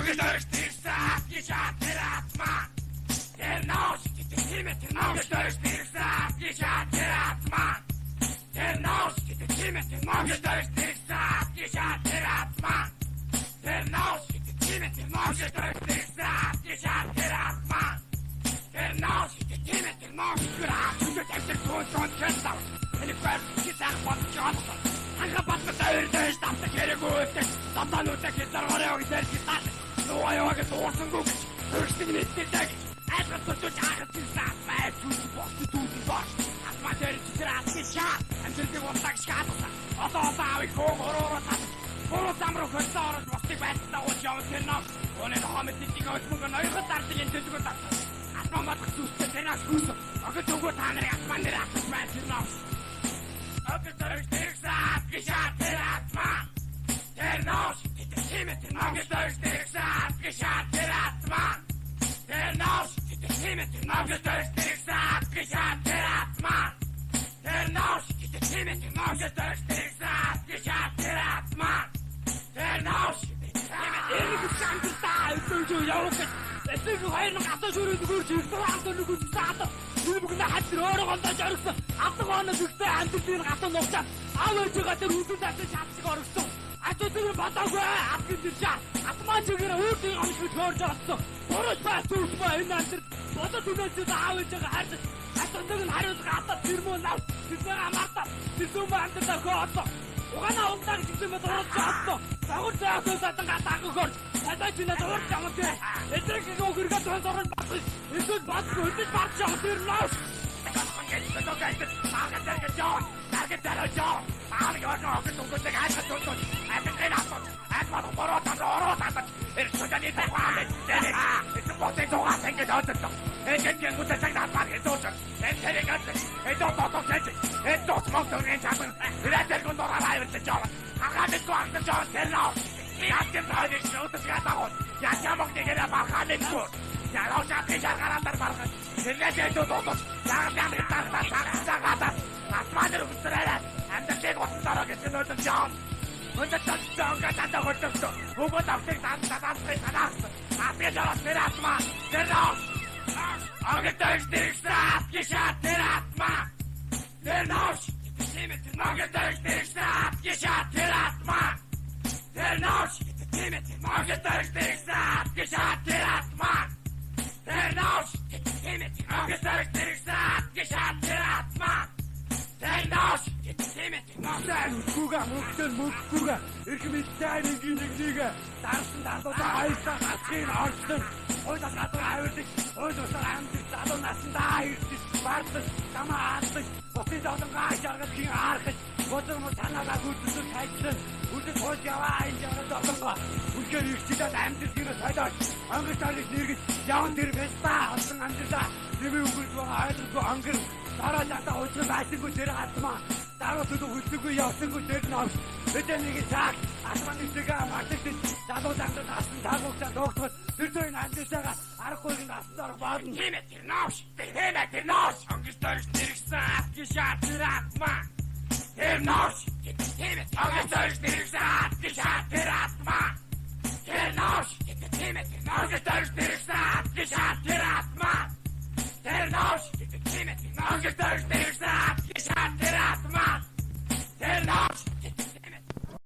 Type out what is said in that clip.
Angesteuert ist das Geschatteratma. Der Naus, die mit dem Angesteuert ist das Geschatteratma. Der Naus, die mit dem Angesteuert ist das Geschatteratma. Der Naus, die mit dem Angesteuert ist das Geschatteratma. Der Naus, die mit dem Angesteuert ist das Geschatteratma. En ik werd gezegd wat ik had. En gebat met de urte, stapte keer goed. Dat dan moet ik het er wel heel gezegd gestaan. Zo hij ook het oorst en goed. Rustig niet te zeggen. Het was tot het eigenlijk staat. Maar het doet de bost, het doet de bost. Als maar de urte straat geschaad. En zult je wat tak schaad. Wat dan zou ik gewoon horen dat. Voor het amro gestaan was de beste ooit jouw kennis. En in de hand met die goud moet een nieuwe starten in de toekomst. Als man wat gezoest is en als goed. Ook het ook wat aan de rest van de rest is mijn kennis. Angesteuert ist das Geschatteratma. Der Naus, die mit dem Angesteuert ist das Geschatteratma. Der Naus, die mit dem Angesteuert ist das Geschatteratma. Der Naus, die mit dem Angesteuert ist das Geschatteratma. Der Naus, die mit dem Angesteuert ist das Эцэг хоёр гатаа шөрөөд гүрч ирсэн хатаа нүгүс саатаа нүгүн хатар өөрөө гондоо жаргасан автогоно зүгтээ амтдын гатаа нугчаад аваад байгаа тэр үдэн татсан шатсыг орсон атуудын бодоогүй атгын дэрчаа атмаа чигээр үүдийн амшиг хөөрж авсан урууч ба зүгт ба энэ амтд бодоод үнэтэй аавж байгаа хард атуудыг нь хариулах гатаа тэрмөө нав тэрнээ амаатаа тэрсүү амтдаа гоото угаана унтаг гэсэн мэт орж авсан загвар заасан сатан гатаа гөр Ата чи надад урд амтай. Эдрэг гоо гэргээ тонсорол бат. Эсвэл бат хөдөж бат шахтэр наас. Я тебе говорю, что ты готов. Я тебя мог не говорить, пока не будет. Я лучше отвечаю, гарантар бархат. Сильнее иду тут. Я прям не так, Осмотрю, стреляй. Амдерсик вот дороги тянут в джон. Вот это джонка, надо вот это все. Убудов ты там, а бежала стиратма. Тернос. Огетешь ты штраф, кишат тиратма. Тернос. Огетешь ты штраф, кишат тиратма. Der Naus, die mit dem Angesteuert ist das Geschatteratma. Der Naus, die mit dem Angesteuert ist das Geschatteratma. Der Naus, die mit dem Angesteuert Muga, ich mit deinen Gynägliga. Darfst du da Alter, Atrin, Arsten. Und das hat er und das hat er nassen da ist. Warten, kann man atmen. Was ist auch noch gar nicht, gegen Archen. Was soll man dann aber gut zu heizen? Und das holt ja ein Jahr doch. Und gerichtet das Amt ihres Heiders. Angesteuert nirgends. Ja, und der Westbar hat schon angesagt. Die will gut so halten, so angern. Daran sagt er heute weißen gut der Atma. Daran tut er heute gut jausen gut der Naus. Wird er nicht gesagt, Atma nicht sogar am Artikel. Daran sagt er nassen Tag auch der Doktor. Wird er in Angestellter, Arko in nassen Tag warten. Geh mit dir Naus, geh mit dir Naus. Angesteuert nirgends, geschafft der Atma. Der Naus, geh mit dir Angesteuert nirgends.